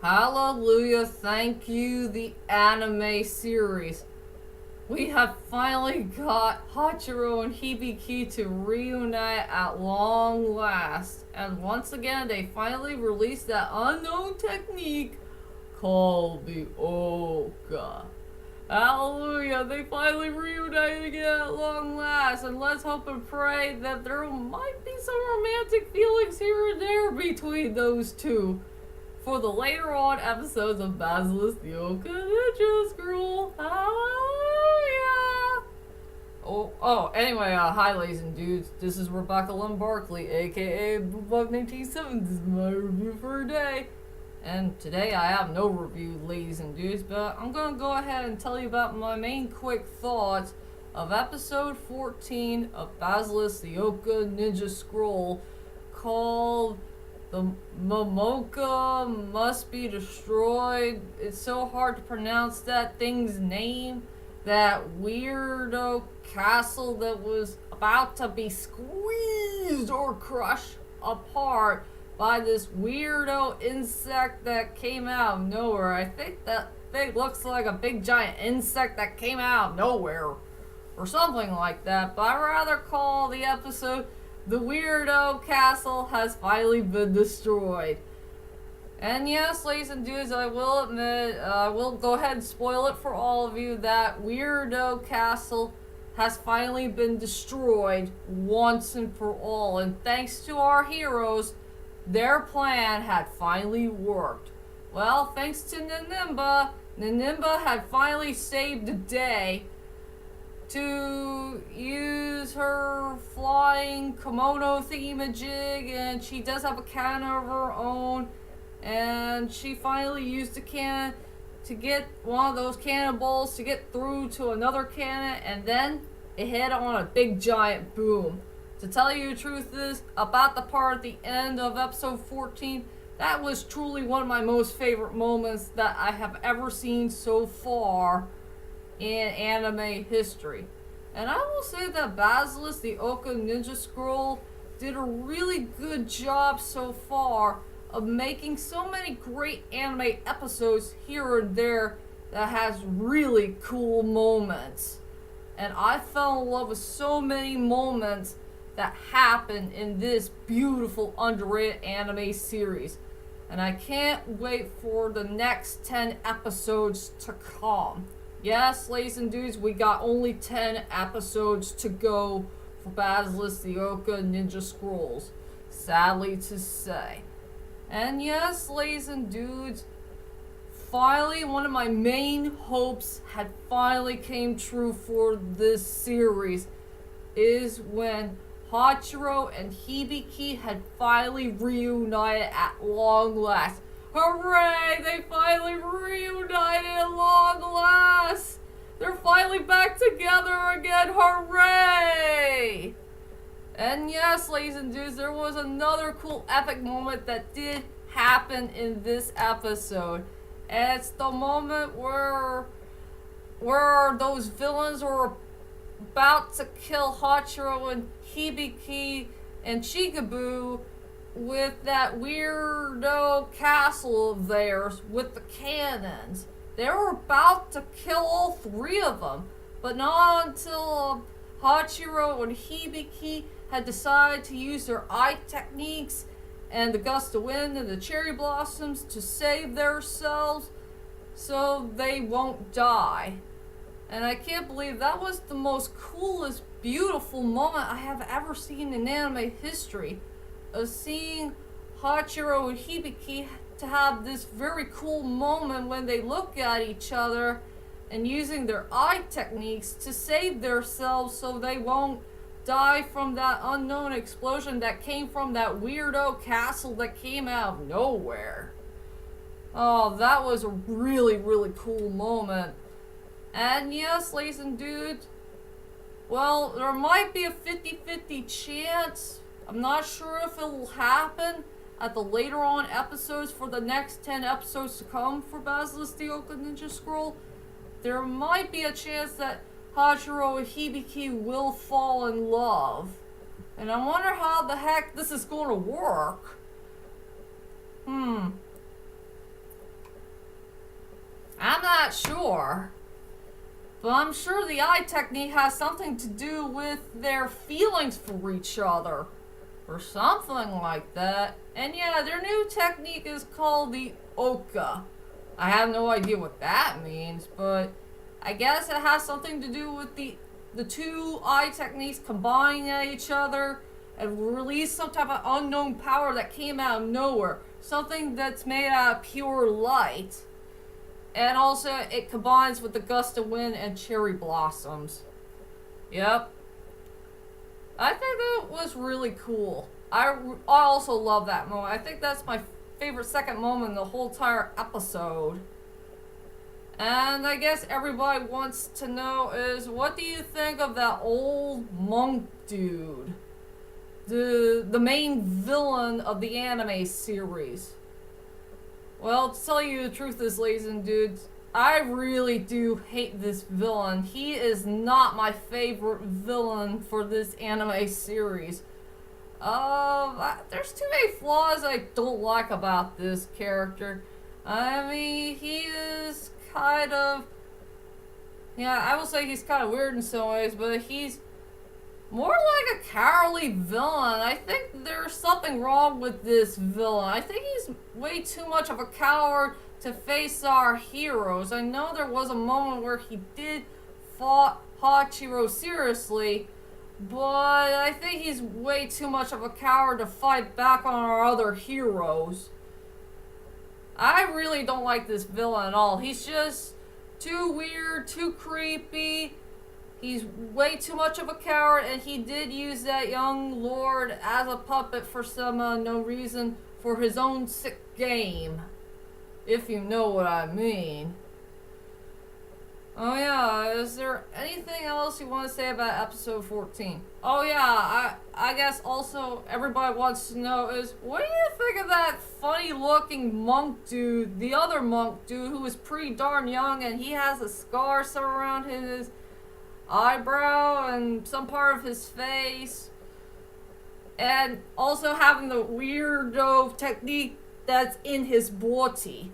Hallelujah, thank you, the anime series. We have finally got Hachiro and Hibiki to reunite at long last. And once again, they finally released that unknown technique called the Ouka. Hallelujah, they finally reunited again at long last. And let's hope and pray that there might be some romantic feelings here and there between those two for the later on episodes of Basilisk The Ouka Ninja Scroll. Hallelujah! Anyway, hi ladies and dudes. This is Rebecca Lynn Barkley, aka Bug197. This is my review for today. And today I have no review, ladies and dudes, but I'm gonna go ahead and tell you about my main quick thoughts of episode 14 of Basilisk The Ouka Ninja Scroll, called The Momoka Must Be Destroyed. It's so hard to pronounce that thing's name. That weirdo castle that was about to be squeezed or crushed apart by this weirdo insect that came out of nowhere. I think that thing looks like a big giant insect that came out of nowhere or something like that, but I'd rather call the episode The Weirdo Castle Has Finally Been Destroyed. And yes, ladies and dudes, I will admit, I will go ahead and spoil it for all of you, that Weirdo Castle has finally been destroyed once and for all. And thanks to our heroes, their plan had finally worked. Well, thanks to Ninimba had finally saved the day to use her flying kimono thingamajig, and she does have a cannon of her own, and she finally used the cannon to get one of those cannonballs to get through to another cannon, and then it hit on a big giant boom. To tell you the truth is, about the part at the end of episode 14, that was truly one of my most favorite moments that I have ever seen so far in anime history. And I will say that Basilisk The Ouka Ninja Scroll did a really good job so far of making so many great anime episodes here and there that has really cool moments. And I fell in love with so many moments that happened in this beautiful underrated anime series. And I can't wait for the next 10 episodes to come. Yes, ladies and dudes, we got only 10 episodes to go for Basilisk The Ouka Ninja Scrolls, sadly to say. And yes, ladies and dudes, finally one of my main hopes had finally came true for this series, is when Hachiro and Hibiki had finally reunited at long last. Hooray! They finally reunited at long last! They're finally back together again! Hooray! And yes, ladies and dudes, there was another cool epic moment that did happen in this episode. And it's the moment where those villains were about to kill Hachiro and Hibiki and Chikabue with that weirdo castle of theirs with the cannons. They were about to kill all three of them, but not until Hachiro and Hibiki had decided to use their eye techniques and the gust of wind and the cherry blossoms to save themselves so they won't die. And I can't believe that was the most coolest, beautiful moment I have ever seen in anime history, of seeing Hachiro and Hibiki to have this very cool moment when they look at each other and using their eye techniques to save themselves so they won't die from that unknown explosion that came from that weirdo castle that came out of nowhere. Oh, that was a really, really cool moment. And yes, ladies and dudes, well, there might be a 50-50 chance. I'm not sure if it will happen at the later on episodes for the next 10 episodes to come for Basilisk The Ouka Ninja Scroll. There might be a chance that Hachiro and Hibiki will fall in love. And I wonder how the heck this is going to work. not sure. But I'm sure the eye technique has something to do with their feelings for each other. Or something like that. And yeah, their new technique is called the Ouka. I have no idea what that means, but I guess it has something to do with the two eye techniques combining at each other and release some type of unknown power that came out of nowhere. Something that's made out of pure light. And also, it combines with the gust of wind and cherry blossoms. Yep. I think that was really cool. I also love that moment. I think that's my favorite second moment in the whole entire episode. And I guess everybody wants to know is, what do you think of that old monk dude? The main villain of the anime series. Well, to tell you the truth is, ladies and dudes, I really do hate this villain. He is not my favorite villain for this anime series. There's too many flaws I don't like about this character. I mean, he is kind of... Yeah, I will say he's kind of weird in some ways, but he's more like a cowardly villain. I think there's something wrong with this villain. I think he's way too much of a coward to face our heroes. I know there was a moment where he did fought Harchio seriously, but I think he's way too much of a coward to fight back on our other heroes. I really don't like this villain at all. He's just too weird, too creepy. He's way too much of a coward, and he did use that young lord as a puppet for some no reason for his own sick game. If you know what I mean. Oh yeah, is there anything else you want to say about episode 14? Oh yeah, I guess also everybody wants to know is, what do you think of that funny looking monk dude, the other monk dude who is pretty darn young and he has a scar around his eyebrow and some part of his face, and also having the weirdo technique that's in his body.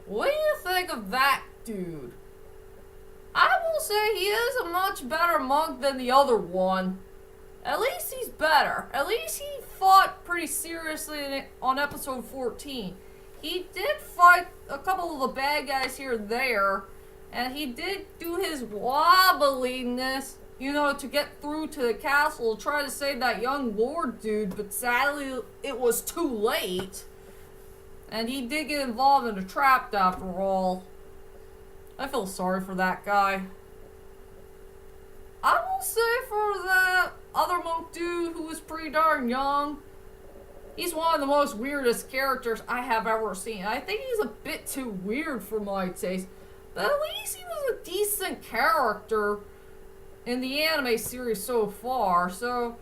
What do you think of that dude? I will say he is a much better monk than the other one. At least he's better. At least he fought pretty seriously on episode 14. He did fight a couple of the bad guys here and there, and he did do his wobbliness, you know, to get through to the castle, try to save that young lord dude, but sadly it was too late. And he did get involved in a trap after all. I feel sorry for that guy. I will say for the other monk dude who was pretty darn young, he's one of the most weirdest characters I have ever seen. I think he's a bit too weird for my taste. But at least he was a decent character in the anime series so far. So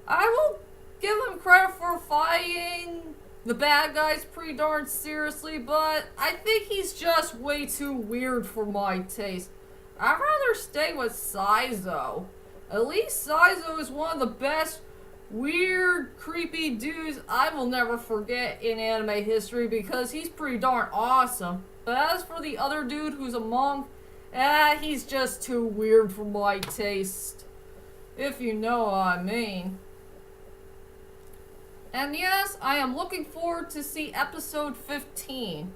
I will give him credit for fighting the bad guys pretty darn seriously, but I think he's just way too weird for my taste. I'd rather stay with Saizo. At least Saizo is one of the best weird, creepy dudes I will never forget in anime history because he's pretty darn awesome. But as for the other dude who's a monk, he's just too weird for my taste. If you know what I mean. And yes, I am looking forward to see episode 15.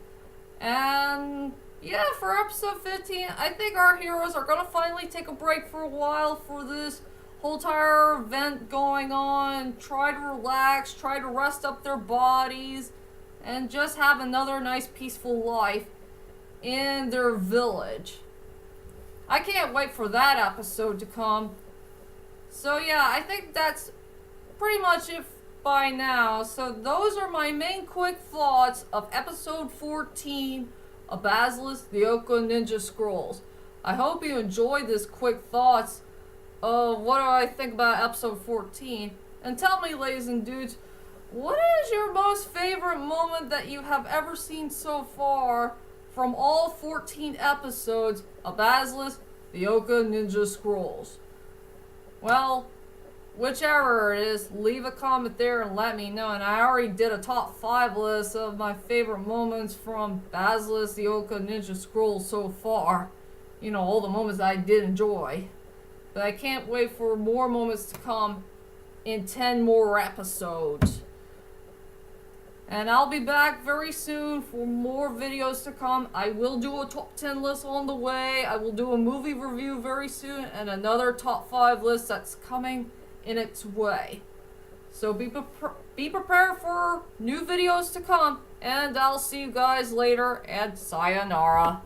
And yeah, for episode 15, I think our heroes are going to finally take a break for a while for this whole entire event going on. Try to relax, try to rest up their bodies, and just have another nice peaceful life in their village. I can't wait for that episode to come. So yeah, I think that's pretty much it by now. So those are my main quick thoughts of episode 14 of Basilisk The Ouka Ninja Scrolls. I hope you enjoyed this quick thoughts of what do I think about episode 14. And tell me, ladies and dudes, what is your most favorite moment that you have ever seen so far from all 14 episodes of Basilisk The Ouka Ninja Scrolls? Well, whichever it is, leave a comment there and let me know. And I already did a top 5 list of my favorite moments from Basilisk The Ouka Ninja Scroll so far. You know, all the moments I did enjoy. But I can't wait for more moments to come in 10 more episodes. And I'll be back very soon for more videos to come. I will do a top 10 list on the way. I will do a movie review very soon and another top 5 list that's coming in its way. So be prepared for new videos to come, and I'll see you guys later, and sayonara.